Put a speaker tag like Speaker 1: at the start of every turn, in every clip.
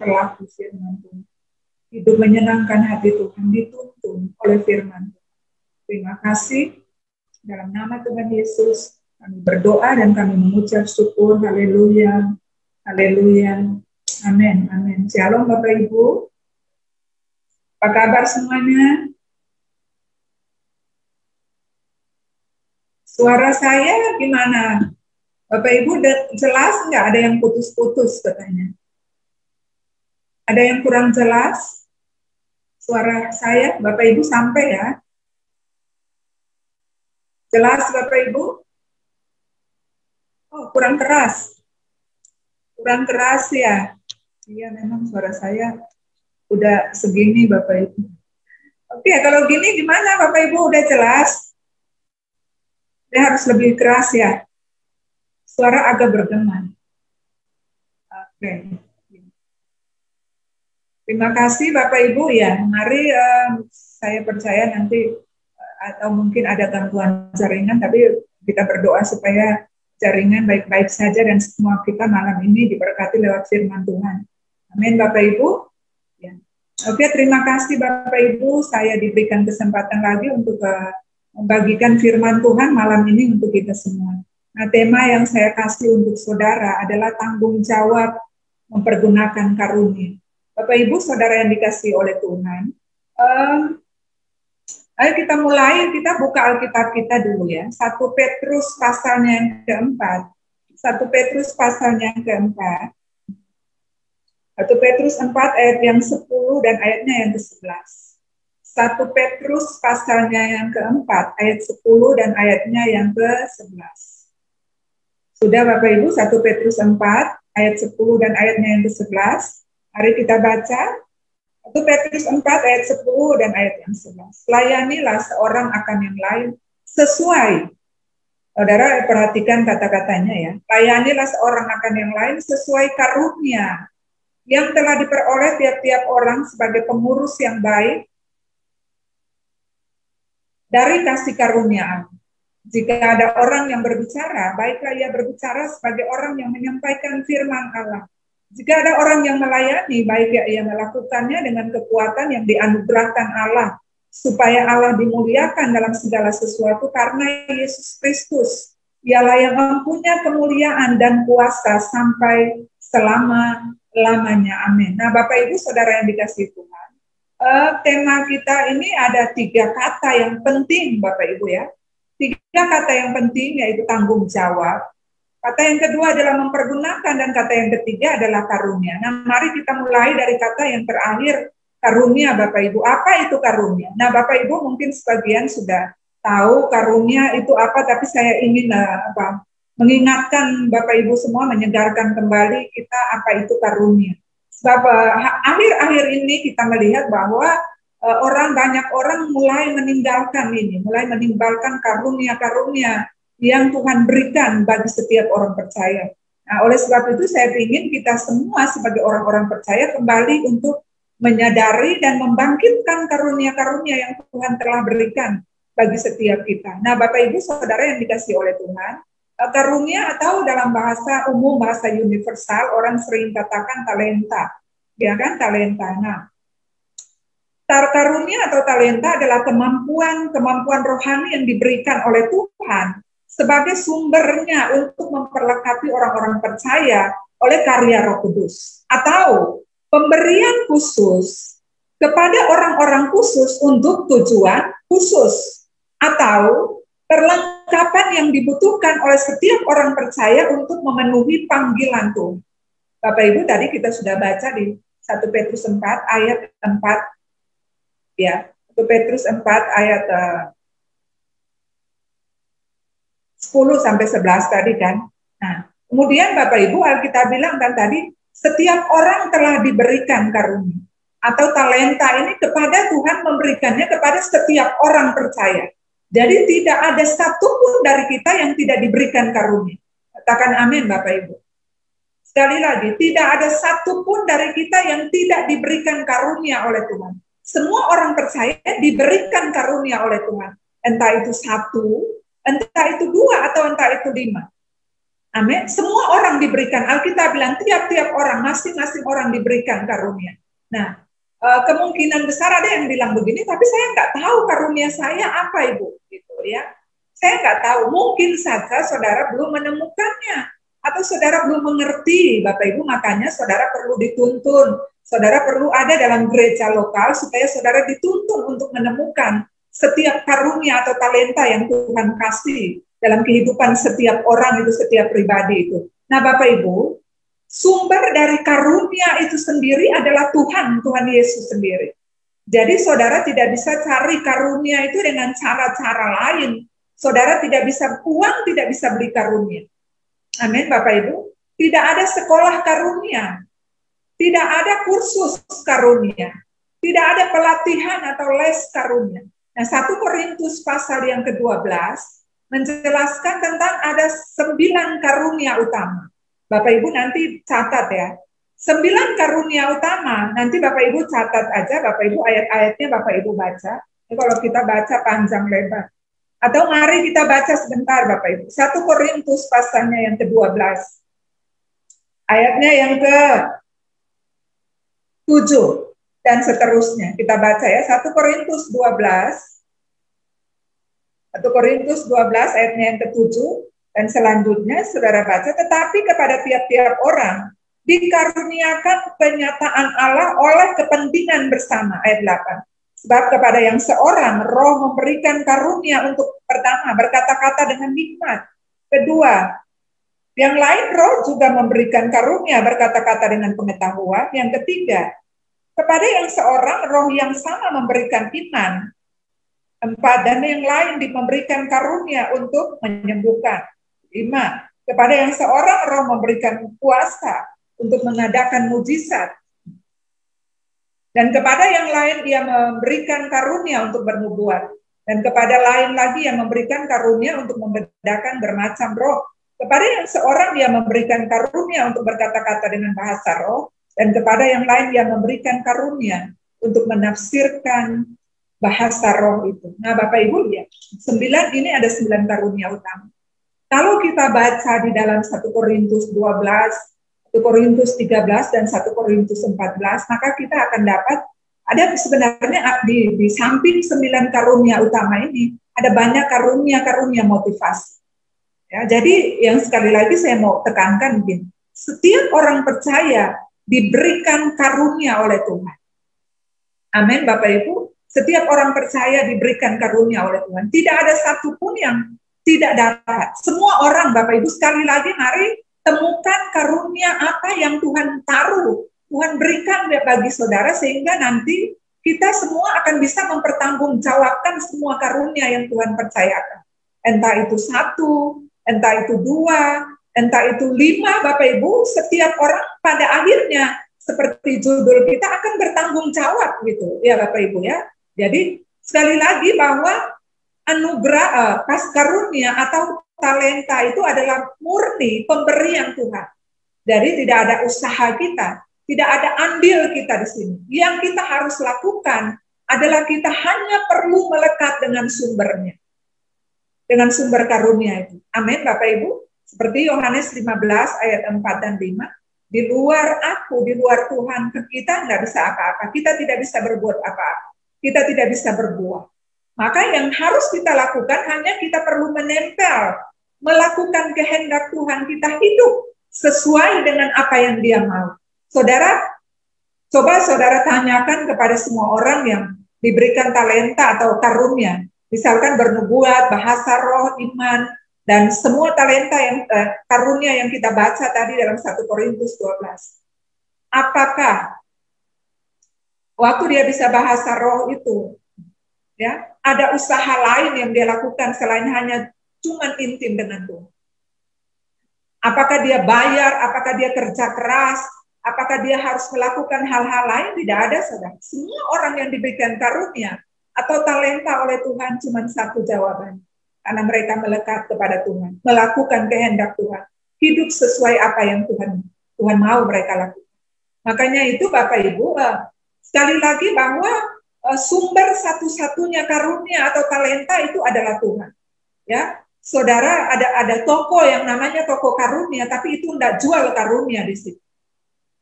Speaker 1: berlaku firman Tuhan. Hidup menyenangkan hati Tuhan dituntun oleh firman Tuhan. Terima kasih. Dalam nama Tuhan Yesus, kami berdoa dan kami mengucap syukur. Haleluya. Haleluya. Amin. Amin. Shalom Bapak Ibu. Apa kabar semuanya? Suara saya gimana? Bapak Ibu udah jelas nggak? Ada yang putus-putus katanya. Ada yang kurang jelas? Suara saya, Bapak Ibu sampai ya? Jelas Bapak Ibu? Oh, kurang keras. Kurang keras ya? Iya, memang suara saya udah segini Bapak Ibu. Oke, kalau gini gimana Bapak Ibu? Udah jelas? Dia harus lebih keras ya? Suara agak bergema. Oke. Terima kasih Bapak Ibu ya. Mari saya percaya nanti atau mungkin ada gangguan jaringan, tapi kita berdoa supaya jaringan baik-baik saja dan semua kita malam ini diberkati lewat firman Tuhan. Amin Bapak Ibu. Ya. Oke, terima kasih Bapak Ibu. Saya diberikan kesempatan lagi untuk membagikan firman Tuhan malam ini untuk kita semua. Nah, tema yang saya kasih untuk saudara adalah tanggung jawab mempergunakan karunia. Bapak Ibu, saudara yang dikasihi oleh Tuhan, ayo kita mulai, kita buka Alkitab kita dulu ya. 1 Petrus pasalnya yang keempat. 1 Petrus pasalnya yang keempat. 1 Petrus 4 ayat yang 10 dan ayatnya yang ke-11. 1 Petrus pasalnya yang keempat, ayat 10 dan ayatnya yang ke-11. Sudah Bapak Ibu, 1 Petrus 4 ayat 10 dan ayatnya yang ke-11. Mari kita baca 1 Petrus 4 ayat 10 dan ayat yang 11. Layanilah seorang akan yang lain sesuai. Saudara perhatikan kata-katanya ya. Layanilah seorang akan yang lain sesuai karunia yang telah diperoleh tiap-tiap orang sebagai pengurus yang baik dari kasih karunia Allah. Jika ada orang yang berbicara, baiklah ia berbicara sebagai orang yang menyampaikan firman Allah. Jika ada orang yang melayani, baiknya ia melakukannya dengan kekuatan yang dianugerahkan Allah, supaya Allah dimuliakan dalam segala sesuatu karena Yesus Kristus. Ialah yang mempunyai kemuliaan dan kuasa sampai selama-lamanya. Amin. Nah, Bapak Ibu, saudara yang dikasihi Tuhan, tema kita ini ada 3 kata yang penting, Bapak Ibu ya. 3 kata yang penting, yaitu tanggung jawab. Kata yang kedua adalah mempergunakan, dan kata yang ketiga adalah karunia. Nah, mari kita mulai dari kata yang terakhir, karunia, Bapak Ibu. Apa itu karunia? Nah, Bapak Ibu mungkin sebagian sudah tahu karunia itu apa, tapi saya ingin mengingatkan Bapak Ibu semua, menyegarkan kembali kita apa itu karunia. Sebab akhir-akhir ini kita melihat bahwa banyak orang mulai meninggalkan ini, mulai meninggalkan karunia-karunia yang Tuhan berikan bagi setiap orang percaya. Nah, oleh sebab itu saya ingin kita semua sebagai orang-orang percaya kembali untuk menyadari dan membangkitkan karunia-karunia yang Tuhan telah berikan bagi setiap kita. Nah, Bapak Ibu Saudara yang dikasihi oleh Tuhan, karunia atau dalam bahasa umum, bahasa universal, orang sering katakan talenta. Ya kan, talenta. Nah, karunia atau talenta adalah kemampuan rohani yang diberikan oleh Tuhan sebagai sumbernya untuk memperlengkapi orang-orang percaya oleh karya Roh Kudus, atau pemberian khusus kepada orang-orang khusus untuk tujuan khusus, atau perlengkapan yang dibutuhkan oleh setiap orang percaya untuk memenuhi panggilan Tuhan. Bapak Ibu, tadi kita sudah baca di 1 Petrus 4 ayat 4 ya, 1 Petrus 4 ayat 10 sampai 11 tadi kan. Nah, kemudian Bapak Ibu, Alkitab bilang kan tadi, setiap orang telah diberikan karunia atau talenta ini kepada Tuhan, memberikannya kepada setiap orang percaya. Jadi tidak ada satupun dari kita yang tidak diberikan karunia. Katakan amin Bapak Ibu. Sekali lagi, tidak ada satupun dari kita yang tidak diberikan karunia oleh Tuhan. Semua orang percaya diberikan karunia oleh Tuhan. Entah itu 1, entah itu 2, atau entah itu 5. Amin. Semua orang diberikan. Alkitab bilang tiap-tiap orang, masing-masing orang diberikan karunia. Nah, kemungkinan besar ada yang bilang begini, tapi saya nggak tahu karunia saya apa, Ibu, gitu ya. Saya nggak tahu. Mungkin saja saudara belum menemukannya, atau saudara belum mengerti, Bapak Ibu. Makanya saudara perlu dituntun. Saudara perlu ada dalam gereja lokal supaya saudara dituntun untuk menemukan setiap karunia atau talenta yang Tuhan kasih dalam kehidupan setiap orang itu, setiap pribadi itu. Nah, Bapak Ibu, sumber dari karunia itu sendiri adalah Tuhan Yesus sendiri. Jadi saudara tidak bisa cari karunia itu dengan cara-cara lain. Saudara tidak bisa, uang tidak bisa beli karunia. Amin, Bapak Ibu. Tidak ada sekolah karunia. Tidak ada kursus karunia. Tidak ada pelatihan atau les karunia. Nah, 1 Korintus pasal yang ke-12 menjelaskan tentang ada 9 karunia utama. Bapak Ibu nanti catat ya. 9 karunia utama, nanti Bapak Ibu catat aja, Bapak Ibu ayat-ayatnya Bapak Ibu baca. Ini kalau kita baca panjang lebar. Atau mari kita baca sebentar Bapak Ibu. 1 Korintus pasalnya yang ke-12. Ayatnya yang ke-7 dan seterusnya. Kita baca ya, 1 Korintus 12. 1 Korintus 12 ayatnya yang ke-7 dan selanjutnya saudara baca, tetapi kepada tiap-tiap orang dikaruniakan penyataan Allah oleh kepentingan bersama, ayat 8. Sebab kepada yang seorang roh memberikan karunia untuk pertama berkata-kata dengan hikmat, kedua yang lain roh juga memberikan karunia berkata-kata dengan pengetahuan, yang ketiga kepada yang seorang roh yang sama memberikan iman, 4 dan yang lain memberikan karunia untuk menyembuhkan, 5 kepada yang seorang roh memberikan kuasa untuk mengadakan mujizat, dan kepada yang lain dia memberikan karunia untuk bernubuat, dan kepada lain lagi yang memberikan karunia untuk membedakan bermacam roh, kepada yang seorang dia memberikan karunia untuk berkata-kata dengan bahasa roh, dan kepada yang lain dia memberikan karunia untuk menafsirkan bahasa roh itu. Nah, Bapak Ibu lihat, 9 ini ada 9 karunia utama. Kalau kita baca di dalam 1 Korintus 12, 1 Korintus 13 dan 1 Korintus 14, maka kita akan dapat ada sebenarnya di samping 9 karunia utama ini ada banyak karunia-karunia motivasi. Ya, jadi yang sekali lagi saya mau tekankan begini, setiap orang percaya diberikan karunia oleh Tuhan. Amin, Bapak Ibu. Setiap orang percaya diberikan karunia oleh Tuhan. Tidak ada satupun yang tidak dapat. Semua orang, Bapak Ibu, sekali lagi mari temukan karunia apa yang Tuhan taruh, Tuhan berikan bagi saudara, sehingga nanti kita semua akan bisa mempertanggungjawabkan semua karunia yang Tuhan percayakan. Entah itu 1, entah itu 2, entah itu 5, Bapak Ibu, setiap orang pada akhirnya seperti judul kita akan bertanggung jawab gitu, ya Bapak Ibu ya. Jadi sekali lagi bahwa anugerah karunia atau talenta itu adalah murni pemberian Tuhan. Jadi tidak ada usaha kita, tidak ada andil kita di sini. Yang kita harus lakukan adalah kita hanya perlu melekat dengan sumbernya, dengan sumber karunia itu. Amin, Bapak Ibu. Seperti Yohanes 15 ayat 4 dan 5. Di luar aku, di luar Tuhan, kita nggak bisa apa-apa. Kita tidak bisa berbuat apa-apa. Kita tidak bisa berbuah. Maka yang harus kita lakukan hanya kita perlu menempel, melakukan kehendak Tuhan, kita hidup sesuai dengan apa yang Dia mau. Saudara, coba saudara tanyakan kepada semua orang yang diberikan talenta atau karunia, misalkan bernubuat, bahasa roh, iman, dan semua talenta yang karunia yang kita baca tadi dalam 1 Korintus 12. Apakah waktu dia bisa bahasa roh itu, ya, ada usaha lain yang dia lakukan selain hanya cuman intim dengan Tuhan? Apakah dia bayar? Apakah dia kerja keras? Apakah dia harus melakukan hal-hal lain? Tidak ada, saudara. Semua orang yang diberikan karunia atau talenta oleh Tuhan cuma satu jawaban, karena mereka melekat kepada Tuhan, melakukan kehendak Tuhan, hidup sesuai apa yang Tuhan mau mereka lakukan. Makanya itu Bapak Ibu, sekali lagi bahwa sumber satu-satunya karunia atau talenta itu adalah Tuhan. Ya, saudara, ada toko yang namanya toko karunia, tapi itu tidak jual karunia di situ.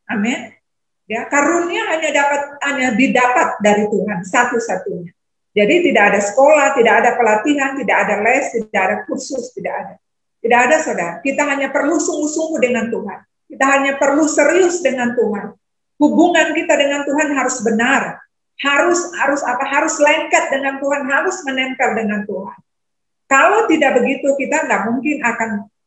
Speaker 1: Amin. Ya, karunia hanya didapat dari Tuhan satu-satunya. Jadi tidak ada sekolah, tidak ada pelatihan, tidak ada les, tidak ada kursus, tidak ada. Tidak ada, saudara. Kita hanya perlu sungguh-sungguh dengan Tuhan. Kita hanya perlu serius dengan Tuhan. Hubungan kita dengan Tuhan harus benar. Harus lengket dengan Tuhan, harus menempel dengan Tuhan. Kalau tidak begitu, kita nggak mungkin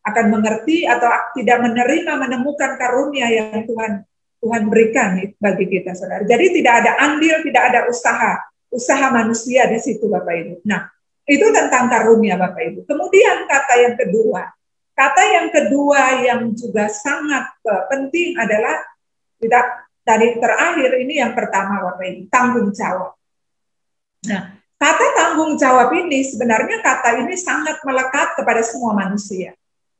Speaker 1: akan mengerti atau tidak menemukan karunia yang Tuhan berikan bagi kita, saudara. Jadi tidak ada andil, tidak ada usaha manusia di situ, Bapak Ibu. Nah, itu tentang karunia, Bapak Ibu. Kemudian kata yang kedua yang juga sangat penting adalah tadi terakhir ini yang pertama, Bapak Ibu, tanggung jawab. Nah, kata tanggung jawab ini sebenarnya kata ini sangat melekat kepada semua manusia.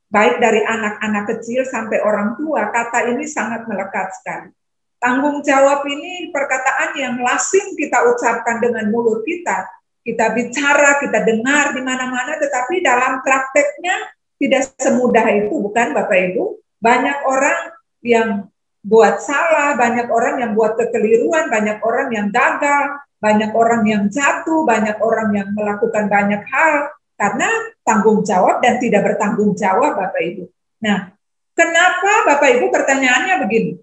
Speaker 1: Baik dari anak-anak kecil sampai orang tua, kata ini sangat melekat sekali. Tanggung jawab ini perkataan yang lazim kita ucapkan dengan mulut kita. Kita bicara, kita dengar di mana-mana, tetapi dalam prakteknya tidak semudah itu, bukan Bapak Ibu? Banyak orang yang buat salah, banyak orang yang buat kekeliruan, banyak orang yang gagal, banyak orang yang jatuh, banyak orang yang melakukan banyak hal karena tanggung jawab dan tidak bertanggung jawab, Bapak Ibu. Nah, kenapa Bapak Ibu? Pertanyaannya begini.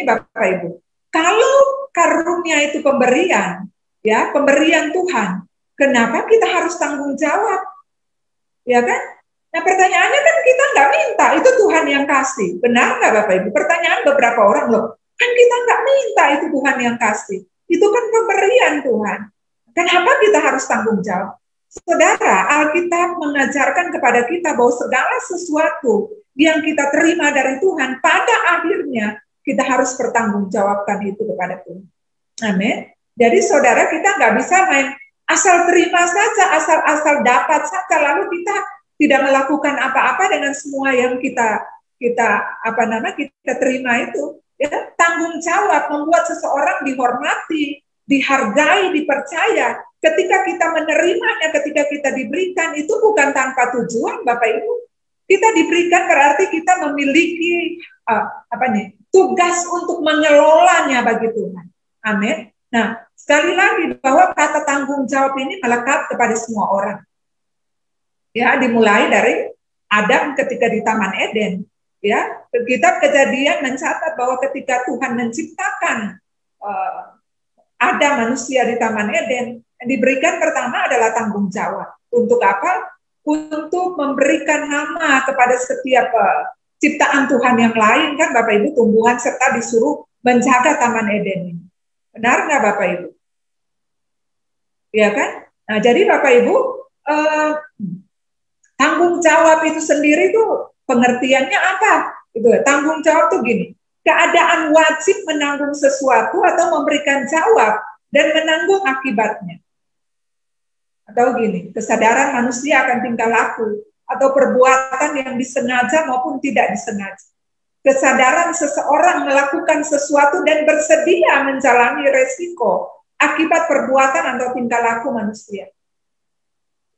Speaker 1: Bapak Ibu. Kalau karunia itu pemberian, ya, pemberian Tuhan, kenapa kita harus tanggung jawab? Ya kan? Nah, pertanyaannya kan kita nggak minta, itu Tuhan yang kasih. Benar nggak Bapak Ibu? Pertanyaan beberapa orang, loh, kan kita nggak minta, itu Tuhan yang kasih. Itu kan pemberian Tuhan. Kenapa kita harus tanggung jawab? Saudara, Alkitab mengajarkan kepada kita bahwa segala sesuatu yang kita terima dari Tuhan, pada akhirnya kita harus bertanggungjawabkan itu kepada Tuhan. Amin. Jadi saudara, kita nggak bisa main asal terima saja, asal dapat saja, lalu kita tidak melakukan apa-apa dengan semua yang kita terima itu. Ya, tanggung jawab membuat seseorang dihormati, dihargai, dipercaya. Ketika kita menerimanya, ketika kita diberikan, itu bukan tanpa tujuan, Bapak Ibu. Kita diberikan berarti kita memiliki tugas untuk mengelolanya bagi Tuhan. Amin. Nah, sekali lagi bahwa kata tanggung jawab ini melekat kepada semua orang. Ya, dimulai dari Adam ketika di Taman Eden. Ya, kitab Kejadian mencatat bahwa ketika Tuhan menciptakan Adam manusia di Taman Eden, yang diberikan pertama adalah tanggung jawab. Untuk apa? Untuk memberikan nama kepada setiap ciptaan Tuhan yang lain, kan Bapak Ibu, tumbuhan serta disuruh menjaga Taman Eden ini. Benar nggak Bapak Ibu? Ya kan? Nah, jadi Bapak Ibu, tanggung jawab itu sendiri tuh pengertiannya apa? Itu tanggung jawab tuh gini, keadaan wajib menanggung sesuatu atau memberikan jawab dan menanggung akibatnya. Atau gini, kesadaran manusia akan tingkah laku atau perbuatan yang disengaja maupun tidak disengaja. Kesadaran seseorang melakukan sesuatu dan bersedia menjalani resiko akibat perbuatan atau tingkah laku manusia.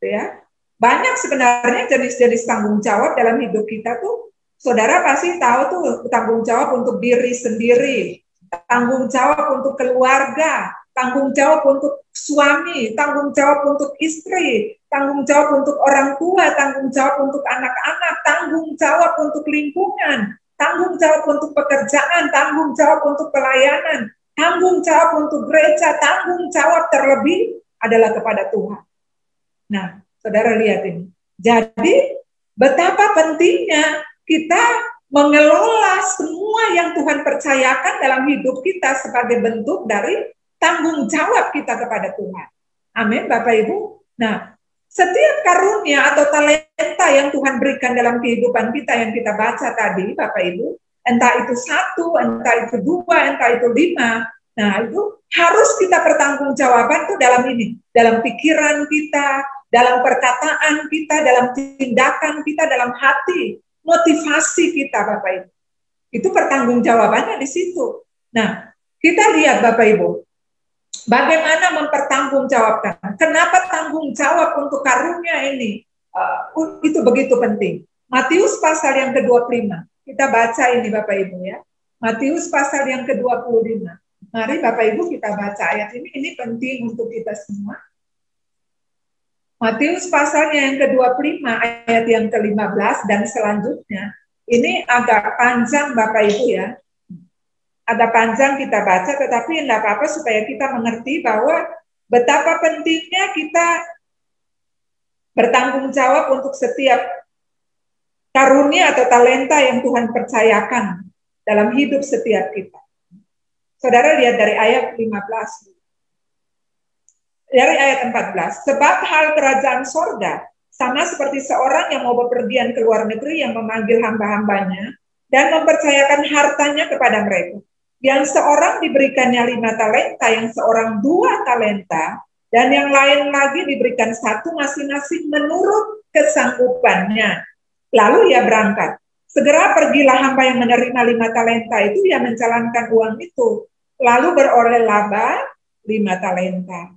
Speaker 1: Ya. Banyak sebenarnya jenis-jenis tanggung jawab dalam hidup kita tuh, saudara pasti tahu tuh, tanggung jawab untuk diri sendiri, tanggung jawab untuk keluarga, tanggung jawab untuk suami, tanggung jawab untuk istri, tanggung jawab untuk orang tua, tanggung jawab untuk anak-anak, tanggung jawab untuk lingkungan, tanggung jawab untuk pekerjaan, tanggung jawab untuk pelayanan, tanggung jawab untuk gereja, tanggung jawab terlebih adalah kepada Tuhan. Nah, saudara lihat ini. Jadi betapa pentingnya kita mengelola semua yang Tuhan percayakan dalam hidup kita sebagai bentuk dari tanggung jawab kita kepada Tuhan. Amin, Bapak Ibu. Nah, setiap karunia atau talenta yang Tuhan berikan dalam kehidupan kita yang kita baca tadi, Bapak Ibu, entah itu 1, entah itu 2, entah itu 5, nah itu harus kita pertanggungjawaban tuh dalam ini, dalam pikiran kita, dalam perkataan kita, dalam tindakan kita, dalam hati, motivasi kita, Bapak Ibu. Itu pertanggungjawabannya di situ. Nah, kita lihat Bapak Ibu, Bagaimana mempertanggungjawabkan? Kenapa tanggung jawab untuk karunia ini itu begitu penting? Matius pasal yang ke-25. Kita baca ini Bapak Ibu ya. Matius pasal yang ke-25. Mari Bapak Ibu kita baca ayat ini. Ini penting untuk kita semua. Matius pasalnya yang ke-25 ayat yang ke-15 dan selanjutnya. Ini agak panjang Bapak Ibu ya. Agak panjang kita baca, tetapi tidak apa-apa supaya kita mengerti bahwa betapa pentingnya kita bertanggung jawab untuk setiap karunia atau talenta yang Tuhan percayakan dalam hidup setiap kita. Saudara lihat dari ayat 15. Dari ayat 14. Sebab hal kerajaan sorga sama seperti seorang yang mau bepergian ke luar negeri yang memanggil hamba-hambanya dan mempercayakan hartanya kepada mereka. Yang seorang diberikannya 5 talenta, yang seorang 2 talenta, dan yang lain lagi diberikan 1 masing-masing menurut kesanggupannya. Lalu ia berangkat. Segera pergilah hamba yang menerima 5 talenta itu, ia menjalankan uang itu. Lalu beroleh laba 5 talenta.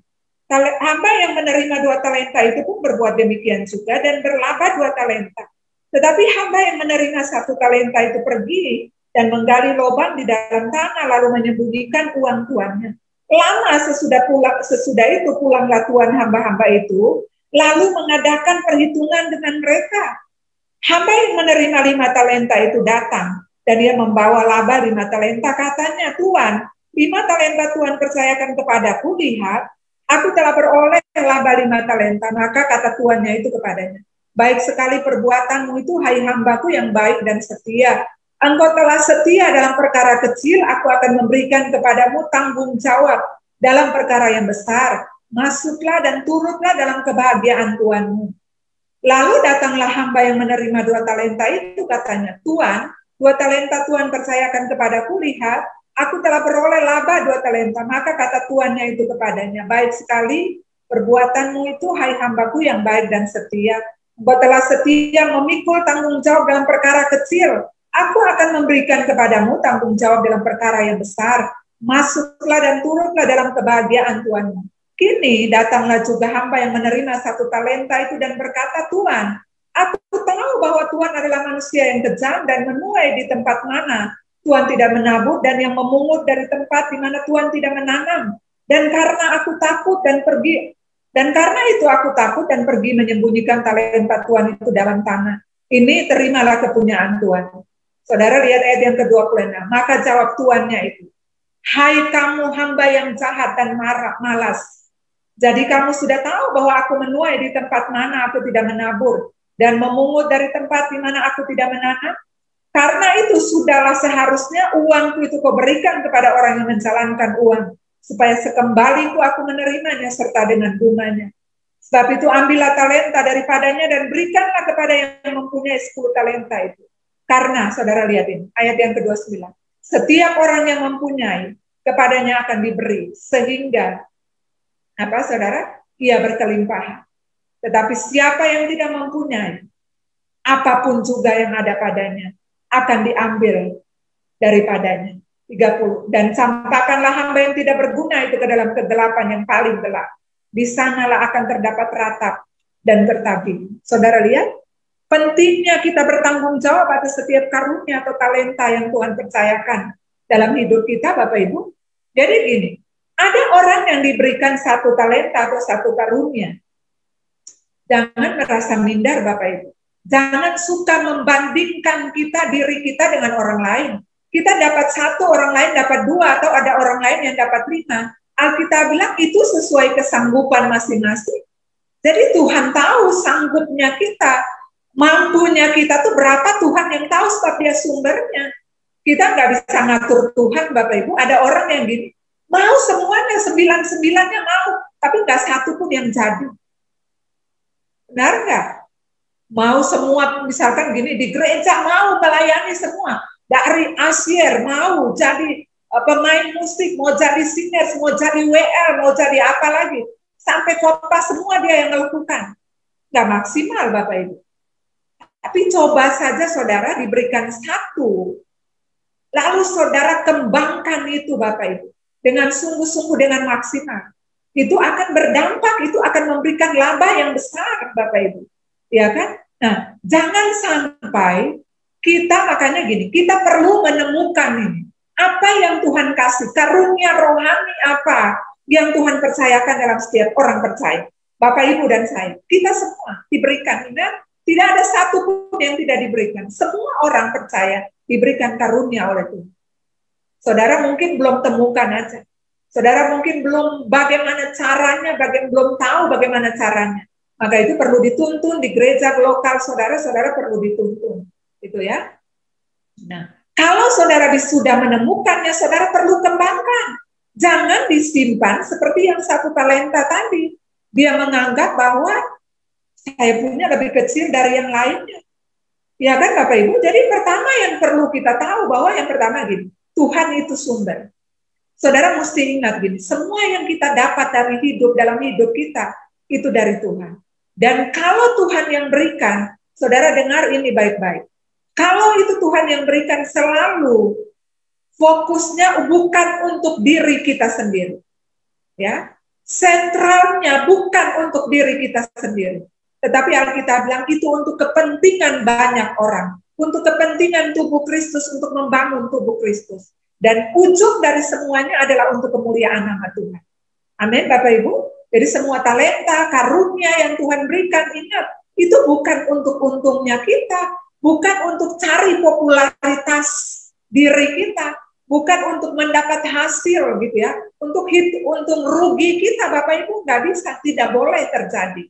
Speaker 1: Hamba yang menerima 2 talenta itu pun berbuat demikian juga dan berlaba 2 talenta. Tetapi hamba yang menerima 1 talenta itu pergi dan menggali lubang di dalam tanah lalu menyembunyikan uang tuannya. Lama sesudah itu pulanglah tuan hamba-hamba itu lalu mengadakan perhitungan dengan mereka. Hamba yang menerima 5 talenta itu datang dan dia membawa laba 5 talenta. Katanya, Tuan, 5 talenta Tuhan percayakan kepadaku, lihat, aku telah beroleh laba 5 talenta. Maka kata tuannya itu kepadanya, baik sekali perbuatanmu itu, hai hambaku yang baik dan setia. Engkau telah setia dalam perkara kecil, aku akan memberikan kepadamu tanggung jawab dalam perkara yang besar. Masuklah dan turutlah dalam kebahagiaan Tuanmu. Lalu datanglah hamba yang menerima 2 talenta itu, katanya, Tuan, 2 talenta Tuhan percayakan kepadaku, lihat, aku telah beroleh laba 2 talenta. Maka kata tuannya itu kepadanya, baik sekali perbuatanmu itu, hai hambaku yang baik dan setia. Engkau telah setia memikul tanggung jawab dalam perkara kecil. Aku akan memberikan kepadamu tanggung jawab dalam perkara yang besar. Masuklah dan turutlah dalam kebahagiaan Tuanmu. Kini datanglah juga hamba yang menerima 1 talenta itu dan berkata, Tuan, aku tahu bahwa Tuhan adalah manusia yang kejam dan menuai di tempat mana Tuhan tidak menabur dan yang memungut dari tempat di mana Tuhan tidak menanam. Dan karena aku takut dan pergi, dan karena itu aku takut dan pergi menyembunyikan talenta Tuhan itu dalam tanah. Ini terimalah kepunyaan Tuhan. Saudara lihat ayat yang ke-26. Maka jawab tuannya itu, hai kamu hamba yang jahat dan malas. Jadi kamu sudah tahu bahwa aku menuai di tempat mana aku tidak menabur dan memungut dari tempat di mana aku tidak menanam. Karena itu sudahlah seharusnya uangku itu kau berikan kepada orang yang menjalankan uang, supaya sekembaliku aku menerimanya serta dengan bunganya. Sebab itu ambillah talenta daripadanya dan berikanlah kepada yang mempunyai 10 talenta itu. Karena, saudara lihat ini, ayat yang ke-29. Setiap orang yang mempunyai, kepadanya akan diberi. Sehingga, apa saudara? Ia berkelimpahan. Tetapi siapa yang tidak mempunyai, apapun juga yang ada padanya, akan diambil daripadanya. 30. Dan campakkanlah hamba yang tidak berguna itu ke dalam kegelapan yang paling gelap. Di sanalah akan terdapat ratap dan tertabing. Saudara lihat? Pentingnya kita bertanggung jawab atas setiap karunia atau talenta yang Tuhan percayakan dalam hidup kita, Bapak Ibu. Jadi gini, ada orang yang diberikan 1 talenta atau 1 karunia. Jangan merasa minder, Bapak Ibu. Jangan suka membandingkan diri kita dengan orang lain. Kita dapat 1, orang lain dapat 2, atau ada orang lain yang dapat 5. Alkitab bilang itu sesuai kesanggupan masing-masing. Jadi Tuhan tahu sanggupnya kita. Mampunya kita tuh berapa, Tuhan yang tahu, sebab dia sumbernya. Kita nggak bisa ngatur Tuhan, Bapak Ibu. Ada orang yang gini, mau semuanya, 9-9-nya mau, tapi nggak 1 pun yang jadi. Benar nggak? Mau semua, misalkan gini, di gereja mau melayani semua. Dari Asyir mau jadi pemain musik, mau jadi singers, mau jadi WL, mau jadi apa lagi. Sampai Kopa semua dia yang melakukan. Nggak maksimal, Bapak Ibu. Tapi coba saja saudara diberikan 1, lalu saudara kembangkan itu, Bapak Ibu. dengan sungguh-sungguh, dengan maksimal, itu akan berdampak, itu akan memberikan laba yang besar, Bapak Ibu. Ya kan? Nah, jangan sampai kita, makanya gini, kita perlu menemukan ini. Apa yang Tuhan kasih, karunia rohani apa yang Tuhan percayakan dalam setiap orang percaya. Bapak, Ibu, dan saya, kita semua diberikan. Tidak ada satupun yang tidak diberikan. Semua orang percaya diberikan karunia oleh Tuhan. Saudara mungkin belum temukan aja. Saudara mungkin belum bagaimana caranya, belum tahu bagaimana caranya. Maka itu perlu dituntun di gereja lokal saudara perlu dituntun. Gitu ya. Nah, kalau saudara sudah menemukannya, saudara perlu kembangkan. Jangan disimpan seperti yang 1 talenta tadi. Dia menganggap bahwa saya punya lebih kecil dari yang lainnya. Ya kan Bapak Ibu? Jadi pertama yang perlu kita tahu bahwa yang pertama gini, Tuhan itu sumber. Saudara mesti ingat gini, semua yang kita dapat dari hidup, dalam hidup kita, itu dari Tuhan. Dan kalau Tuhan yang berikan, saudara dengar ini baik-baik. Kalau itu Tuhan yang berikan, selalu fokusnya bukan untuk diri kita sendiri. Ya, sentralnya bukan untuk diri kita sendiri. Tetapi Alkitab bilang itu untuk kepentingan banyak orang. Untuk kepentingan tubuh Kristus, untuk membangun tubuh Kristus. Dan ujung dari semuanya adalah untuk kemuliaan nama Tuhan. Amin, Bapak Ibu. Jadi semua talenta, karunia yang Tuhan berikan, ingat, itu bukan untuk untungnya kita, bukan untuk cari popularitas diri kita, bukan untuk mendapat hasil gitu ya, untuk rugi kita, Bapak Ibu, nggak bisa, tidak boleh terjadi.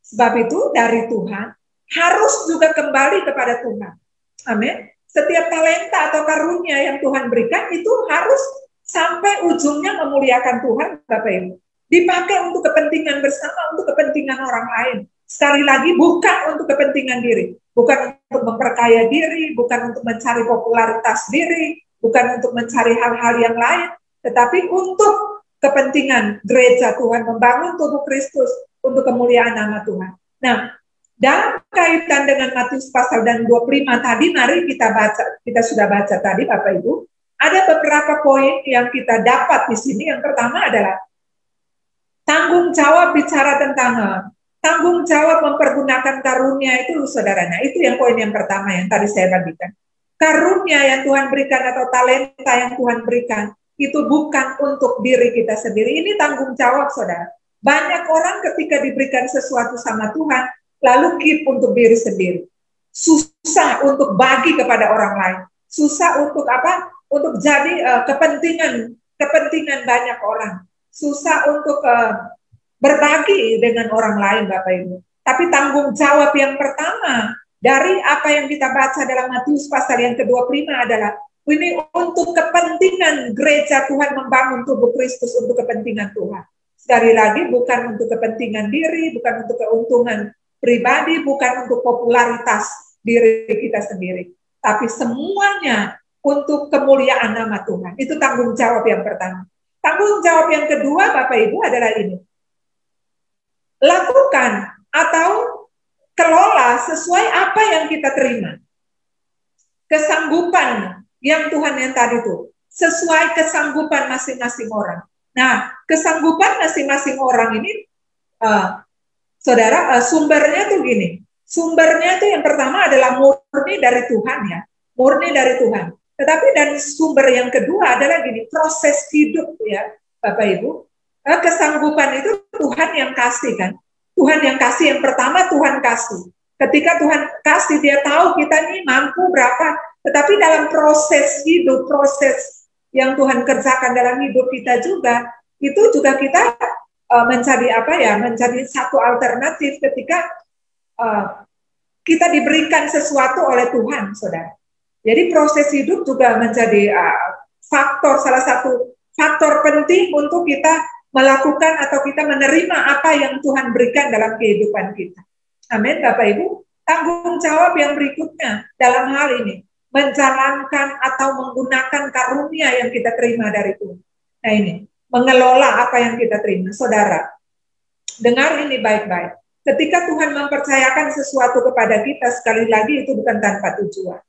Speaker 1: Sebab itu dari Tuhan harus juga kembali kepada Tuhan. Amin. Setiap talenta atau karunia yang Tuhan berikan itu harus sampai ujungnya memuliakan Tuhan, Bapak Ibu. Dipakai untuk kepentingan bersama, untuk kepentingan orang lain. Sekali lagi, bukan untuk kepentingan diri. Bukan untuk memperkaya diri, bukan untuk mencari popularitas diri, bukan untuk mencari hal-hal yang lain, tetapi untuk kepentingan gereja Tuhan, membangun tubuh Kristus untuk kemuliaan nama Tuhan. Nah, dalam kaitan dengan Matius pasal dan 25 tadi, mari kita baca, kita sudah baca tadi Bapak Ibu, ada beberapa poin yang kita dapat di sini. Yang pertama adalah tanggung jawab bicara tentang tanggung jawab mempergunakan karunia itu, saudaranya. Itu yang poin yang pertama yang tadi saya bagikan. Karunia yang Tuhan berikan atau talenta yang Tuhan berikan itu bukan untuk diri kita sendiri. Ini tanggung jawab, saudara. Banyak orang ketika diberikan sesuatu sama Tuhan, lalu keep untuk diri sendiri. Susah untuk bagi kepada orang lain. Susah untuk apa? Untuk jadi kepentingan banyak orang. Susah untuk berbagi dengan orang lain, Bapak Ibu. Tapi tanggung jawab yang pertama dari apa yang kita baca dalam Matius pasal yang ke-25 adalah ini untuk kepentingan gereja Tuhan, membangun tubuh Kristus untuk kepentingan Tuhan. Sekali lagi, bukan untuk kepentingan diri, bukan untuk keuntungan pribadi, bukan untuk popularitas diri kita sendiri. Tapi semuanya untuk kemuliaan nama Tuhan. Itu tanggung jawab yang pertama. Tanggung jawab yang kedua, Bapak Ibu, adalah ini. Lakukan atau kelola sesuai apa yang kita terima. Kesanggupan yang Tuhan yang tadi itu, sesuai kesanggupan masing-masing orang. Nah, kesanggupan masing-masing orang ini, saudara, sumbernya tuh gini. Sumbernya itu yang pertama adalah murni dari Tuhan ya, murni dari Tuhan. Tetapi dan sumber yang kedua adalah gini, proses hidup ya, Bapak Ibu. Kesanggupan itu Tuhan yang kasih kan. Tuhan yang kasih, yang pertama Tuhan kasih. Ketika Tuhan kasih, dia tahu kita ini mampu berapa. Tetapi dalam proses hidup, proses yang Tuhan kerjakan dalam hidup kita juga, itu juga kita menjadi apa ya, menjadi satu alternatif ketika kita diberikan sesuatu oleh Tuhan, saudara. Jadi proses hidup juga menjadi salah satu faktor penting untuk kita melakukan atau kita menerima apa yang Tuhan berikan dalam kehidupan kita. Amin, Bapak Ibu. Tanggung jawab yang berikutnya dalam hal ini, menjalankan atau menggunakan karunia yang kita terima dari Tuhan. Nah ini, mengelola apa yang kita terima. Saudara, dengar ini baik-baik. Ketika Tuhan mempercayakan sesuatu kepada kita, sekali lagi itu bukan tanpa tujuan.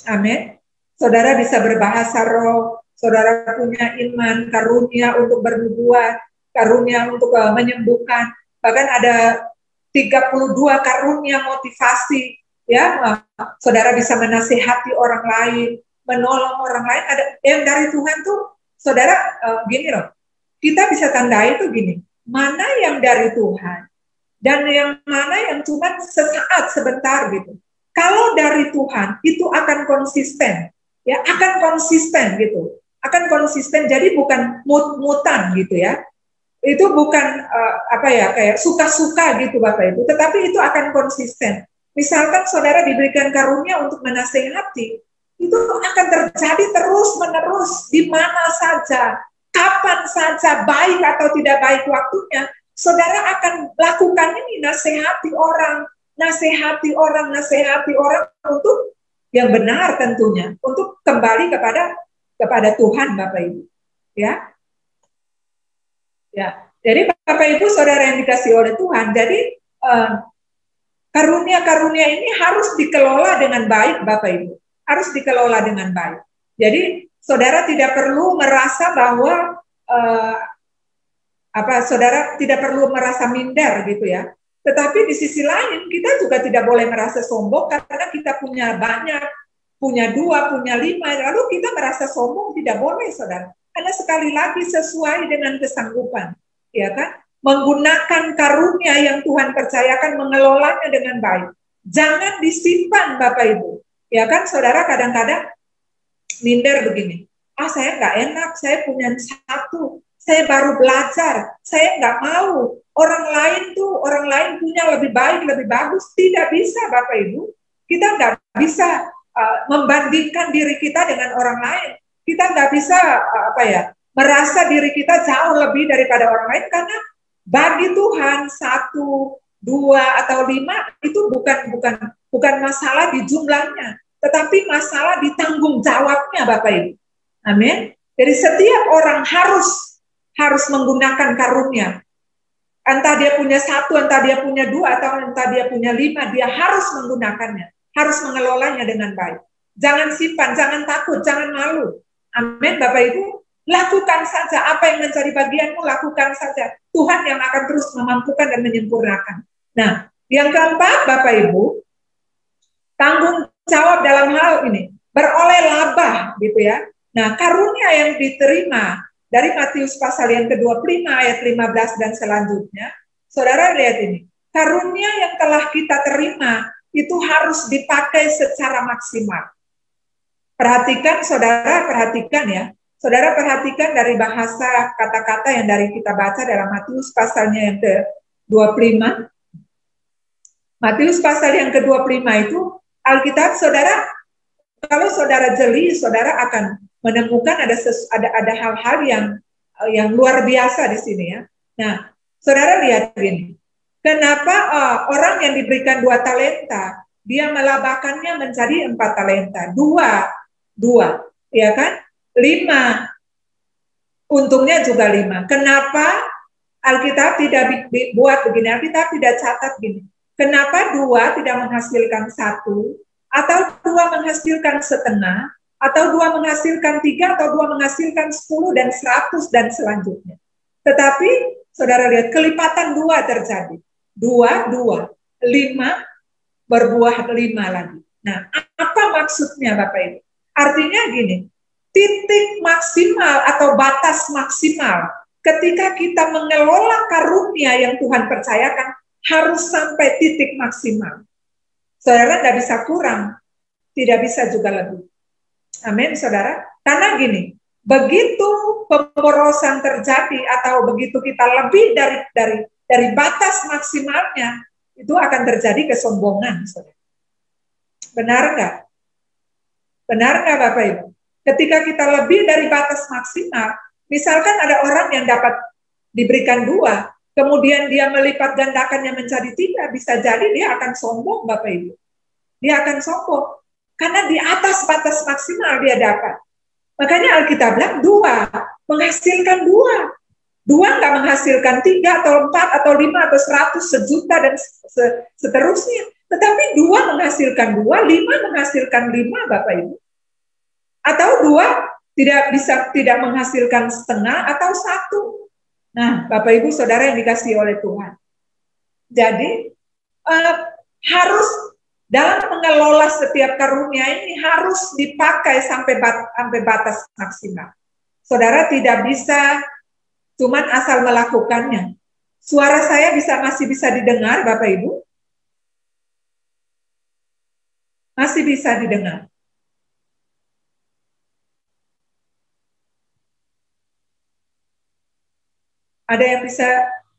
Speaker 1: Amin. Saudara bisa berbahasa roh, saudara punya iman, karunia untuk bernubuat, karunia untuk menyembuhkan, bahkan ada 32 karunia motivasi, ya, saudara bisa menasihati orang lain, menolong orang lain. Ada yang dari Tuhan tuh, saudara, gini loh, kita bisa tandai tuh gini, mana yang dari Tuhan dan yang mana yang cuma sesaat, sebentar gitu. Kalau dari Tuhan itu akan konsisten, ya, akan konsisten gitu, akan konsisten. Jadi bukan mut-mutan gitu ya. Itu bukan kayak suka-suka gitu Bapak Ibu, tetapi itu akan konsisten. Misalkan saudara diberikan karunia untuk menasehati, itu akan terjadi terus-menerus di mana saja, kapan saja, baik atau tidak baik waktunya, saudara akan lakukan ini, nasihati orang untuk yang benar tentunya, untuk kembali kepada Tuhan Bapak Ibu. Ya. Ya. Jadi Bapak Ibu saudara yang dikasihi oleh Tuhan, jadi karunia-karunia ini harus dikelola dengan baik Bapak Ibu. Harus dikelola dengan baik. Jadi saudara tidak perlu merasa bahwa saudara tidak perlu merasa minder gitu ya. Tetapi di sisi lain kita juga tidak boleh merasa sombong karena kita punya banyak, punya 2, punya 5, lalu kita merasa sombong, tidak boleh saudara. Karena sekali lagi sesuai dengan kesanggupan, ya kan? Menggunakan karunia yang Tuhan percayakan, mengelolanya dengan baik. Jangan disimpan Bapak Ibu, ya kan? Saudara kadang-kadang minder begini, saya nggak enak, saya punya 1, saya baru belajar, saya nggak mau. Orang lain punya lebih baik, lebih bagus. Tidak bisa Bapak Ibu. Kita nggak bisa membandingkan diri kita dengan orang lain. Kita nggak bisa merasa diri kita jauh lebih daripada orang lain, karena bagi Tuhan 1, 2 atau 5 itu bukan masalah di jumlahnya, tetapi masalah di tanggung jawabnya Bapak Ibu. Amin. Jadi setiap orang harus menggunakan karunia. Entah dia punya 1, entah dia punya 2, atau entah dia punya 5, dia harus menggunakannya, harus mengelolanya dengan baik. Jangan simpan, jangan takut, jangan malu. Amin, Bapak Ibu. Lakukan saja apa yang menjadi bagianmu, lakukan saja. Tuhan yang akan terus memampukan dan menyempurnakan. Nah, yang keempat, Bapak Ibu, tanggung jawab dalam hal ini, beroleh laba, gitu ya. Nah, karunia yang diterima dari Matius pasal yang ke-25 ayat 15 dan selanjutnya, saudara lihat ini, karunia yang telah kita terima itu harus dipakai secara maksimal. Perhatikan ya, saudara perhatikan dari bahasa kata-kata yang dari kita baca dalam Matius pasalnya yang ke-25. Matius pasal yang ke-25 itu, Alkitab saudara, kalau saudara jeli, saudara akan menemukan ada hal-hal yang luar biasa di sini ya. Nah, saudara lihat ini. Kenapa orang yang diberikan 2 talenta, dia melabakannya menjadi 4 talenta, 2, ya kan? 5, untungnya juga 5. Kenapa Alkitab tidak buat begini? Alkitab tidak catat gini. Kenapa 2 tidak menghasilkan 1, atau 2 menghasilkan setengah, atau 2 menghasilkan 3, atau 2 menghasilkan 10 dan 100 dan selanjutnya. Tetapi saudara lihat kelipatan 2 terjadi. 2, 5 berbuah 5 lagi. Nah, apa maksudnya Bapak Ibu? Artinya gini, titik maksimal atau batas maksimal ketika kita mengelola karunia yang Tuhan percayakan harus sampai titik maksimal. Saudara tidak bisa kurang, tidak bisa juga lebih. Amin, saudara. Karena gini, begitu pemborosan terjadi atau begitu kita lebih dari batas maksimalnya, itu akan terjadi kesombongan, saudara. Benar nggak? Benar nggak Bapak Ibu? Ketika kita lebih dari batas maksimal, misalkan ada orang yang dapat diberikan 2, kemudian dia melipat gandakannya menjadi 3, bisa jadi dia akan sombong Bapak Ibu. Dia akan sombong. Karena di atas batas maksimal dia dapat. Makanya Alkitab bilang 2 menghasilkan 2. 2 nggak menghasilkan 3 atau 4 atau 5 atau 100, sejuta dan seterusnya. Tetapi 2 menghasilkan 2, 5 menghasilkan 5 Bapak Ibu. Atau 2 tidak menghasilkan setengah atau satu. Nah, Bapak Ibu Saudara yang dikasihi oleh Tuhan. Jadi harus dalam mengelola setiap karunia ini harus dipakai sampai batas maksimal. Saudara tidak bisa cuman asal melakukannya. Suara saya masih bisa didengar, Bapak Ibu? Masih bisa didengar. Ada yang bisa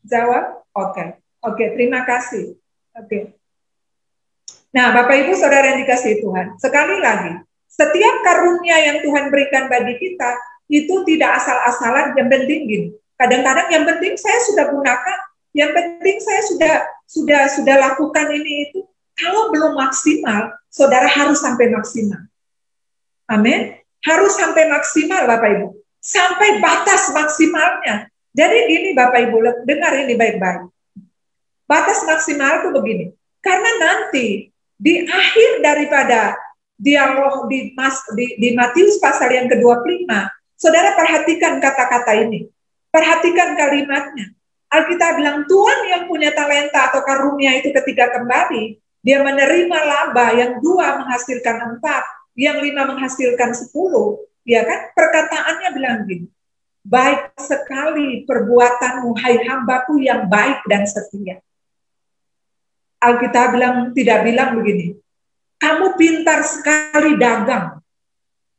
Speaker 1: jawab? Oke, terima kasih. Oke. Nah, Bapak Ibu Saudara yang dikasihi Tuhan, sekali lagi, setiap karunia yang Tuhan berikan bagi kita itu tidak asal-asalan. Yang penting gini, kadang-kadang yang penting saya sudah gunakan, yang penting saya sudah lakukan ini itu. Kalau belum maksimal, saudara harus sampai maksimal. Amin. Harus sampai maksimal, Bapak Ibu. Sampai batas maksimalnya. Jadi gini Bapak Ibu, dengar ini baik-baik. Batas maksimal itu begini. Karena nanti di akhir daripada dialog di Matius pasal yang ke-25, saudara perhatikan kata-kata ini. Perhatikan kalimatnya. Alkitab bilang, Tuhan yang punya talenta atau karunia itu ketika kembali, dia menerima laba yang 2 menghasilkan 4, yang 5 menghasilkan 10. Ya kan? Perkataannya bilang gini, baik sekali perbuatanmu, hai hambaku yang baik dan setia. Alkitab tidak bilang begini, kamu pintar sekali dagang,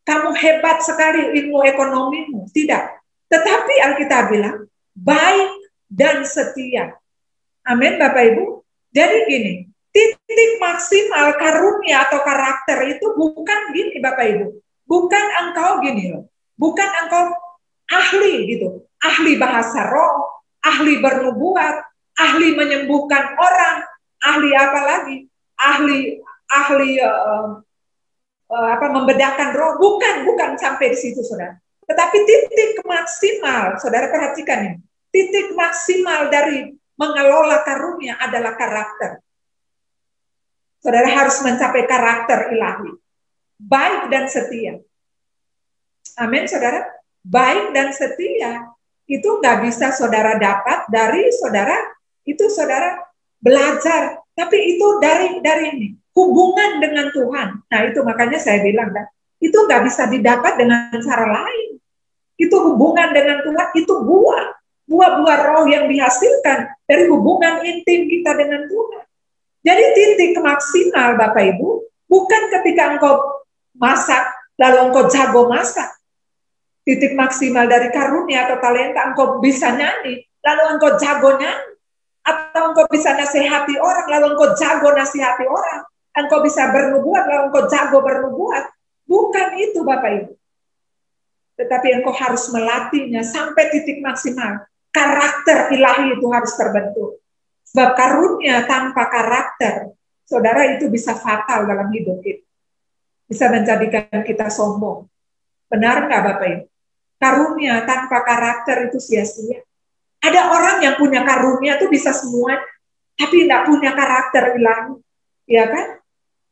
Speaker 1: kamu hebat sekali ilmu ekonomimu. Tidak. Tetapi Alkitab bilang, baik dan setia. Amin Bapak Ibu. Jadi gini, titik maksimal karunia atau karakter itu bukan gini Bapak Ibu. Bukan engkau gini loh. Bukan engkau ahli gitu. Ahli bahasa roh, ahli bernubuat, ahli menyembuhkan orang, ahli apa lagi? Ahli membedakan roh. Bukan sampai di situ Saudara. Tetapi titik maksimal, Saudara perhatikan ini. Titik maksimal dari mengelola karunia adalah karakter. Saudara harus mencapai karakter ilahi. Baik dan setia. Amin, Saudara. Baik dan setia itu nggak bisa Saudara dapat dari Saudara belajar. Tapi itu dari ini. Hubungan dengan Tuhan. Nah itu makanya saya bilang kan, itu nggak bisa didapat dengan cara lain. Itu hubungan dengan Tuhan, itu buah-buah roh yang dihasilkan dari hubungan intim kita dengan Tuhan. Jadi titik maksimal Bapak Ibu, bukan ketika engkau masak, lalu engkau jago masak. Titik maksimal dari karunia atau talenta, engkau bisa nyanyi, lalu engkau jago nyanyi. Atau engkau bisa nasihati orang, lalu engkau jago nasihati orang. Engkau bisa bernubuat, lalu engkau jago bernubuat. Bukan itu Bapak Ibu. Tetapi engkau harus melatihnya sampai titik maksimal. Karakter ilahi itu harus terbentuk. Sebab karunia tanpa karakter, saudara, itu bisa fatal dalam hidup kita. Bisa menjadikan kita sombong. Benar nggak Bapak Ibu? Karunia tanpa karakter itu sia-sia. Ada orang yang punya karunia itu bisa semua, tapi tidak punya karakter ilahi. Ya kan?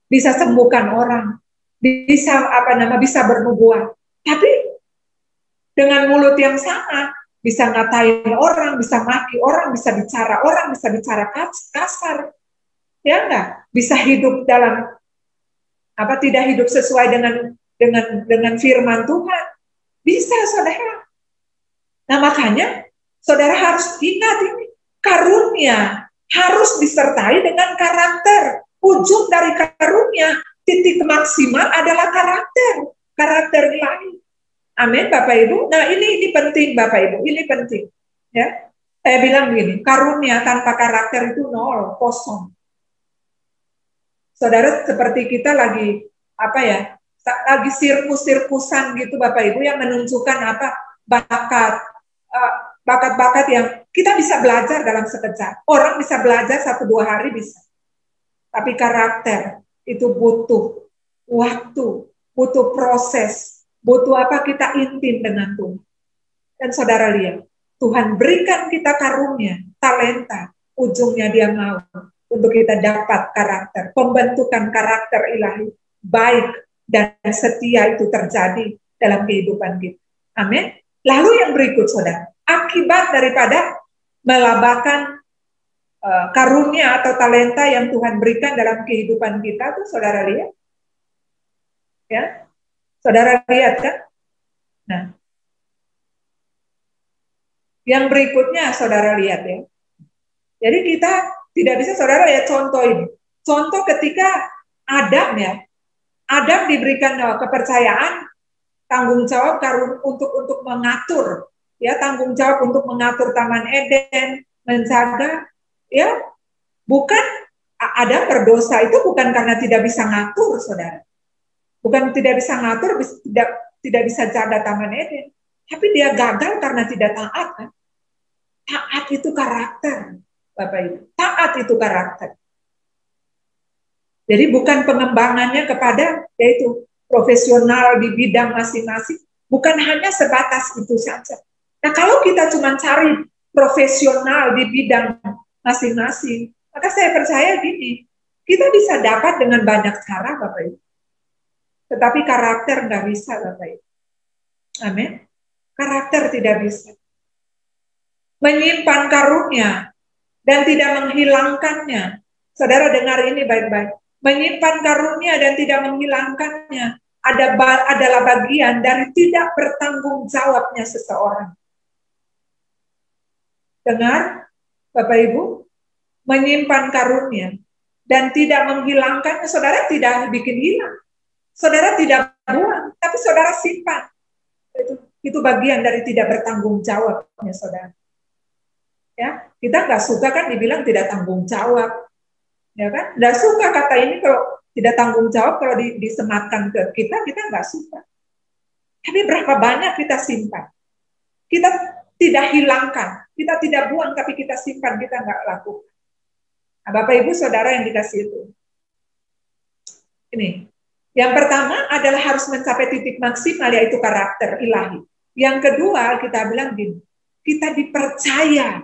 Speaker 1: Bisa sembuhkan orang. Bisa bernubuat. Tapi dengan mulut yang sama, bisa ngatain orang, bisa maki orang, bisa bicara kasar. Ya enggak? Bisa hidup dalam tidak hidup sesuai dengan firman Tuhan. Bisa, Saudara. Nah, makanya Saudara harus ingat ini, karunia harus disertai dengan karakter. Ujung dari karunia, titik maksimal adalah karakter ilahi. Amin, Bapak Ibu. Nah, ini penting, Bapak Ibu. Ini penting. Ya, saya bilang begini, karunia tanpa karakter itu nol, kosong. Saudara, seperti kita lagi lagi sirkus-sirkusan gitu, Bapak Ibu, yang menunjukkan bakat-bakat yang kita bisa belajar dalam sekejap. Orang bisa belajar 1-2 hari bisa. Tapi karakter itu butuh waktu, butuh proses. Butuh kita intim dengan Tuhan. Dan saudara lihat, Tuhan berikan kita karunia, talenta, ujungnya dia mau untuk kita dapat karakter, pembentukan karakter ilahi, baik dan setia itu terjadi dalam kehidupan kita. Amin. Lalu yang berikut, saudara, akibat daripada melabakan karunia atau talenta yang Tuhan berikan dalam kehidupan kita tuh, saudara lihat, ya, saudara lihat kan? Nah, yang berikutnya saudara lihat ya. Jadi kita tidak bisa, saudara ya, contoh ini. Contoh ketika Adam ya, Adam diberikan kepercayaan, tanggung jawab untuk mengatur, ya, tanggung jawab untuk mengatur Taman Eden, menjaga, ya, bukan Adam berdosa itu bukan karena tidak bisa ngatur, saudara. Bukan tidak bisa ngatur, tidak bisa jaga Taman Eden, tapi dia gagal karena tidak taat. Kan? Taat itu karakter, Bapak Ibu. Taat itu karakter. Jadi bukan pengembangannya kepada yaitu profesional di bidang masing-masing, bukan hanya sebatas itu saja. Nah, kalau kita cuma cari profesional di bidang masing-masing, maka saya percaya gini, kita bisa dapat dengan banyak cara, Bapak Ibu. Tetapi karakter nggak bisa, Bapak Ibu. Amin. Karakter tidak bisa. Menyimpan karunia dan tidak menghilangkannya. Saudara dengar ini baik-baik. Menyimpan karunia dan tidak menghilangkannya adalah bagian dari tidak bertanggung jawabnya seseorang. Dengar, Bapak Ibu, menyimpan karunia dan tidak menghilangkannya, saudara tidak bikin hilang. Saudara tidak buang, tapi saudara simpan. Itu bagian dari tidak bertanggung jawabnya, saudara. Ya, kita nggak suka kan dibilang tidak tanggung jawab. Ya kan? Nggak suka kata ini kalau tidak tanggung jawab, kalau disematkan ke kita nggak suka. Tapi berapa banyak kita simpan? Kita tidak hilangkan, kita tidak buang, tapi kita simpan, kita nggak lakukan. Nah, Bapak Ibu Saudara yang dikasih itu. Ini. Yang pertama adalah harus mencapai titik maksimal, yaitu karakter ilahi. Yang kedua, kita bilang gini, kita dipercaya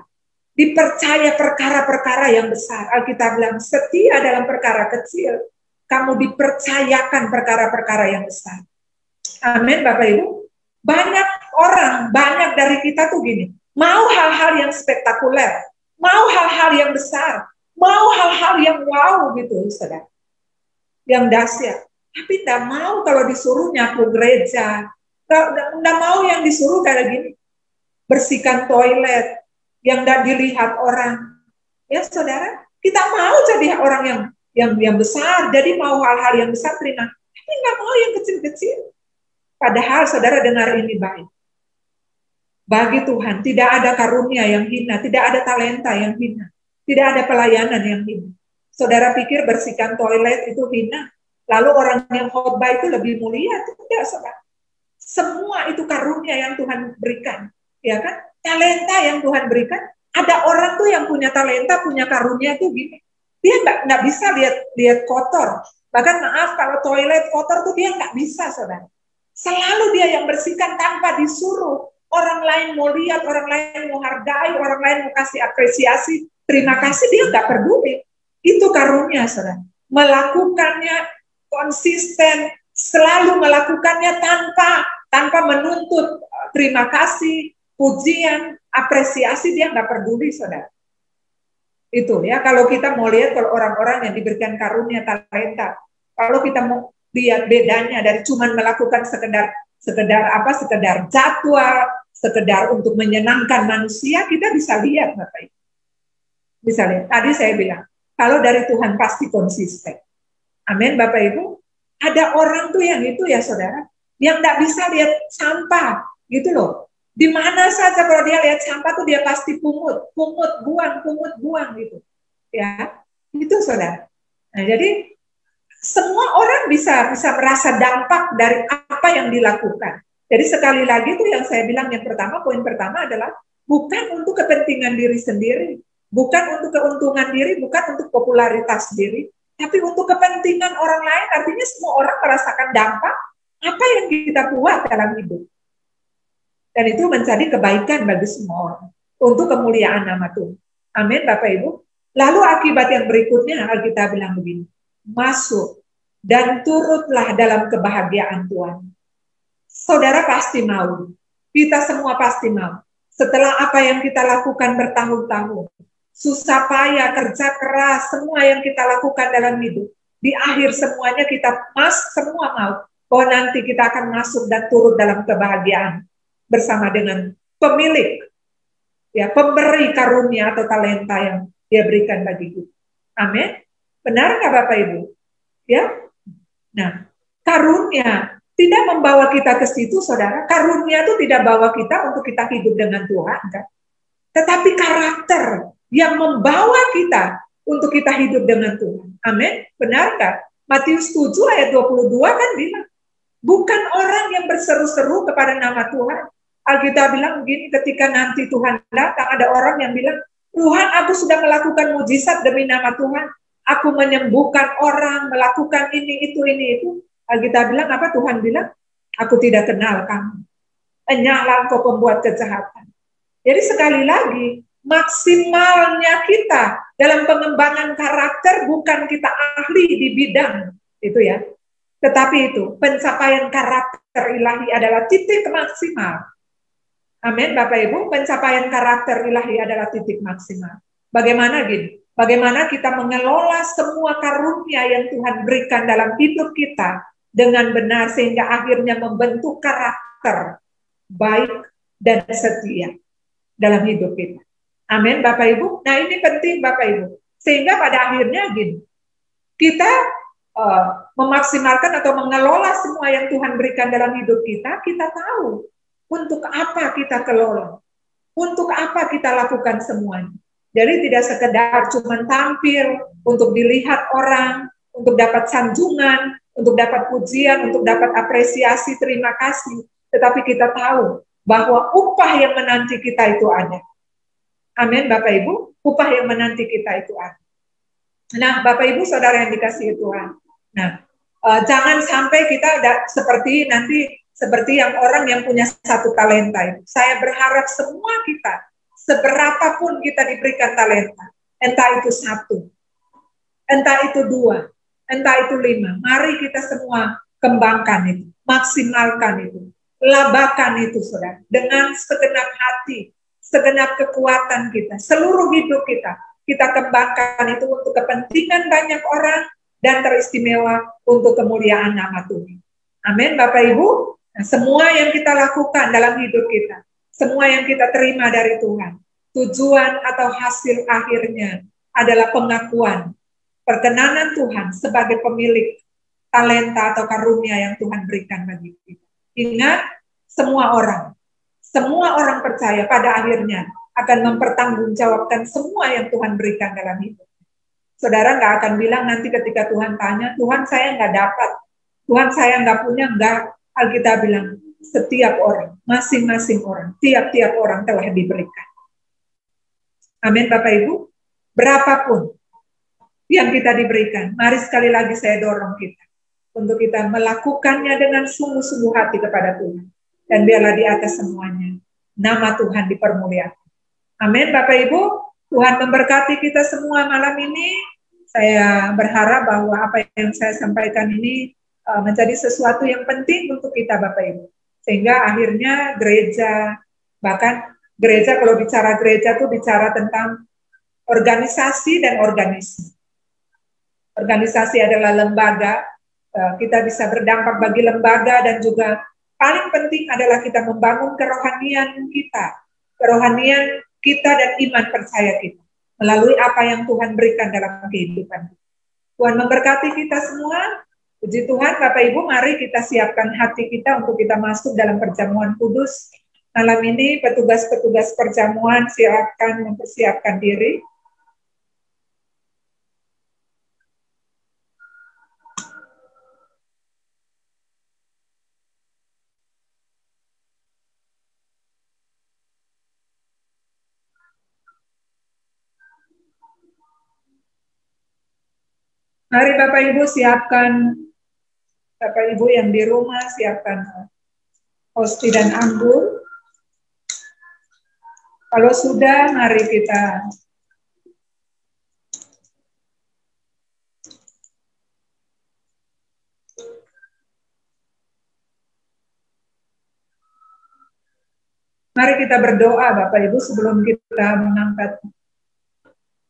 Speaker 1: perkara-perkara yang besar. Alkitab bilang, setia dalam perkara kecil, kamu dipercayakan perkara-perkara yang besar. Amin, Bapak Ibu. Banyak dari kita tuh gini, mau hal-hal yang spektakuler, mau hal-hal yang besar, mau hal-hal yang wow gitu, saudara, yang dahsyat. Tapi tidak mau kalau disuruh nyapu gereja, tidak mau yang disuruh kayak gini, bersihkan toilet, yang tidak dilihat orang. Ya saudara, kita mau jadi orang yang besar, jadi mau hal-hal yang besar terima, tapi nggak mau yang kecil-kecil. Padahal saudara dengar ini baik. Bagi Tuhan tidak ada karunia yang hina, tidak ada talenta yang hina, tidak ada pelayanan yang hina. Saudara pikir bersihkan toilet itu hina, lalu orang yang khotbah itu lebih mulia? Tidak, saudara. Semua itu karunia yang Tuhan berikan, ya kan? Talenta yang Tuhan berikan. Ada orang tuh yang punya talenta, punya karunia tuh gini, dia nggak bisa lihat kotor. Bahkan maaf, kalau toilet kotor tuh dia nggak bisa, saudara. Selalu dia yang bersihkan tanpa disuruh. Orang lain mau lihat, orang lain mau hargai, orang lain mau kasih apresiasi, terima kasih, dia nggak peduli. Itu karunia, saudara. Melakukannya konsisten, selalu melakukannya tanpa menuntut terima kasih, pujian, apresiasi, dia nggak peduli, saudara. Itu ya, kalau kita mau lihat kalau orang-orang yang diberikan karunia talenta, kalau kita mau lihat bedanya dari cuman melakukan sekedar jadwal, sekedar untuk menyenangkan manusia, kita bisa lihat, Bapak Ibu. Bisa lihat. Tadi saya bilang, kalau dari Tuhan pasti konsisten. Amin, Bapak Ibu. Ada orang tuh yang itu ya, saudara, yang nggak bisa lihat sampah, gitu loh. Di mana saja kalau dia lihat sampah tuh dia pasti pungut, buang gitu. Ya, itu saudara. Nah, jadi semua orang bisa merasa dampak dari apa yang dilakukan. Jadi sekali lagi tuh yang saya bilang yang pertama, poin pertama adalah bukan untuk kepentingan diri sendiri, bukan untuk keuntungan diri, bukan untuk popularitas diri, tapi untuk kepentingan orang lain. Artinya semua orang merasakan dampak apa yang kita buat dalam hidup. Dan itu menjadi kebaikan bagi semua orang untuk kemuliaan nama Tuhan. Amin, Bapak Ibu. Lalu akibat yang berikutnya Alkitab bilang begini, masuk dan turutlah dalam kebahagiaan Tuhan. Saudara pasti mau. Kita semua pasti mau. Setelah apa yang kita lakukan bertahun-tahun, susah payah, kerja keras, semua yang kita lakukan dalam hidup, di akhir semuanya kita semua mau bahwa nanti kita akan masuk dan turut dalam kebahagiaan bersama dengan pemilik, ya, pemberi karunia atau talenta yang dia berikan bagi kita. Amin. Benar nggak Bapak Ibu? Ya. Nah, karunia tidak membawa kita ke situ, saudara. Karunia itu tidak bawa kita untuk kita hidup dengan Tuhan, kan? Tetapi karakter yang membawa kita untuk kita hidup dengan Tuhan. Amin. Benar nggak? Matius 7 ayat 22 kan bilang, bukan orang yang berseru-seru kepada nama Tuhan. Alkitab bilang begini, ketika nanti Tuhan datang, ada orang yang bilang, Tuhan, aku sudah melakukan mujizat demi nama Tuhan. Aku menyembuhkan orang, melakukan ini, itu. Alkitab bilang apa? Tuhan bilang, aku tidak kenal kamu. Enyahlah engkau pembuat kejahatan. Jadi sekali lagi, maksimalnya kita dalam pengembangan karakter bukan kita ahli di bidang itu ya. Tetapi itu, pencapaian karakter ilahi adalah titik maksimal. Amin, Bapak Ibu, pencapaian karakter ilahi adalah titik maksimal. Bagaimana gini? Bagaimana kita mengelola semua karunia yang Tuhan berikan dalam hidup kita dengan benar sehingga akhirnya membentuk karakter baik dan setia dalam hidup kita. Amin, Bapak Ibu. Nah, ini penting Bapak Ibu. Sehingga pada akhirnya gini, kita memaksimalkan atau mengelola semua yang Tuhan berikan dalam hidup kita, kita tahu untuk apa kita kelola, untuk apa kita lakukan semuanya. Jadi tidak sekedar cuma tampil untuk dilihat orang, untuk dapat sanjungan, untuk dapat pujian, untuk dapat apresiasi, terima kasih. Tetapi kita tahu bahwa upah yang menanti kita itu ada. Amin, Bapak Ibu, upah yang menanti kita itu ada. Nah, Bapak Ibu, saudara yang dikasihi Tuhan. Nah, jangan sampai kita seperti yang orang yang punya satu talenta itu. Saya berharap semua kita, seberapapun kita diberikan talenta, entah itu 1, entah itu 2, entah itu 5. Mari kita semua kembangkan itu, maksimalkan itu, labakan itu, saudara, dengan segenap hati, segenap kekuatan kita, seluruh hidup kita kembangkan itu untuk kepentingan banyak orang dan teristimewa untuk kemuliaan nama Tuhan. Amin, Bapak Ibu. Nah, semua yang kita lakukan dalam hidup kita, semua yang kita terima dari Tuhan, tujuan atau hasil akhirnya adalah pengakuan, perkenanan Tuhan sebagai pemilik talenta atau karunia yang Tuhan berikan bagi kita. Ingat, semua orang percaya pada akhirnya akan mempertanggungjawabkan semua yang Tuhan berikan dalam hidup. Saudara nggak akan bilang nanti ketika Tuhan tanya, Tuhan saya nggak dapat, Tuhan saya nggak punya, nggak. Alkitab bilang, setiap orang, masing-masing orang, tiap-tiap orang telah diberikan. Amin, Bapak Ibu. Berapapun yang kita diberikan, mari sekali lagi saya dorong kita untuk kita melakukannya dengan sungguh-sungguh hati kepada Tuhan. Dan biarlah di atas semuanya, nama Tuhan dipermuliakan. Amin, Bapak Ibu. Tuhan memberkati kita semua malam ini. Saya berharap bahwa apa yang saya sampaikan ini menjadi sesuatu yang penting untuk kita, Bapak Ibu. Sehingga akhirnya gereja, bahkan gereja, kalau bicara gereja itu bicara tentang organisasi dan organisme. Organisasi adalah lembaga, kita bisa berdampak bagi lembaga, dan juga paling penting adalah kita membangun kerohanian kita dan iman percaya kita melalui apa yang Tuhan berikan dalam kehidupan. Tuhan memberkati kita semua. Puji Tuhan, Bapak Ibu, mari kita siapkan hati kita untuk kita masuk dalam perjamuan kudus. Malam ini petugas-petugas perjamuan silakan mempersiapkan diri. Mari Bapak Ibu siapkan, Bapak Ibu yang di rumah siapkan hosti dan anggur. Kalau sudah, mari kita Mari kita berdoa Bapak Ibu sebelum kita mengangkat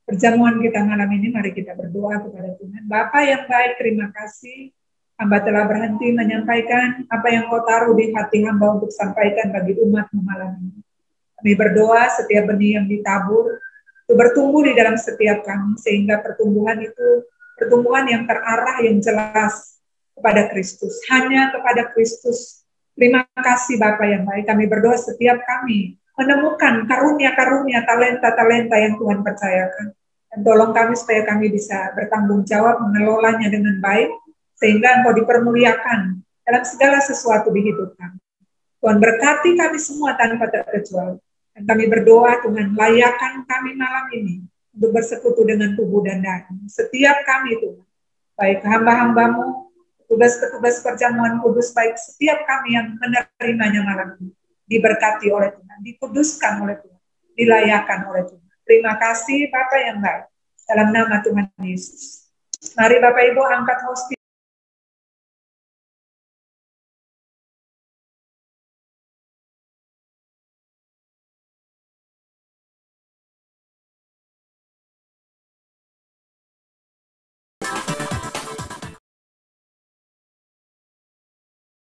Speaker 1: perjamuan kita malam ini. Mari kita berdoa kepada Tuhan. Bapa yang baik, terima kasih. Hamba telah berhenti menyampaikan apa yang Kau taruh di hati hamba untuk sampaikan bagi umat-Mu malam ini. Kami berdoa setiap benih yang ditabur itu bertumbuh di dalam setiap kami, sehingga pertumbuhan itu pertumbuhan yang terarah, yang jelas kepada Kristus, hanya kepada Kristus. Terima kasih Bapa yang baik. Kami berdoa setiap kami menemukan karunia-karunia, talenta-talenta yang Tuhan percayakan. Dan tolong kami supaya kami bisa bertanggung jawab mengelolanya dengan baik, sehingga Engkau dipermuliakan dalam segala sesuatu di hidup kami. Tuhan berkati kami semua tanpa terkecuali. Dan kami berdoa Tuhan, layakan kami malam ini untuk bersekutu dengan tubuh dan daging. Setiap kami Tuhan, baik hamba-hambamu, petugas-petugas perjamuan kudus, baik setiap kami yang menerimanya malam ini, diberkati oleh Tuhan, dikuduskan oleh Tuhan, dilayakan oleh Tuhan. Terima kasih Bapa yang baik, dalam nama Tuhan Yesus. Mari Bapak Ibu angkat hostia.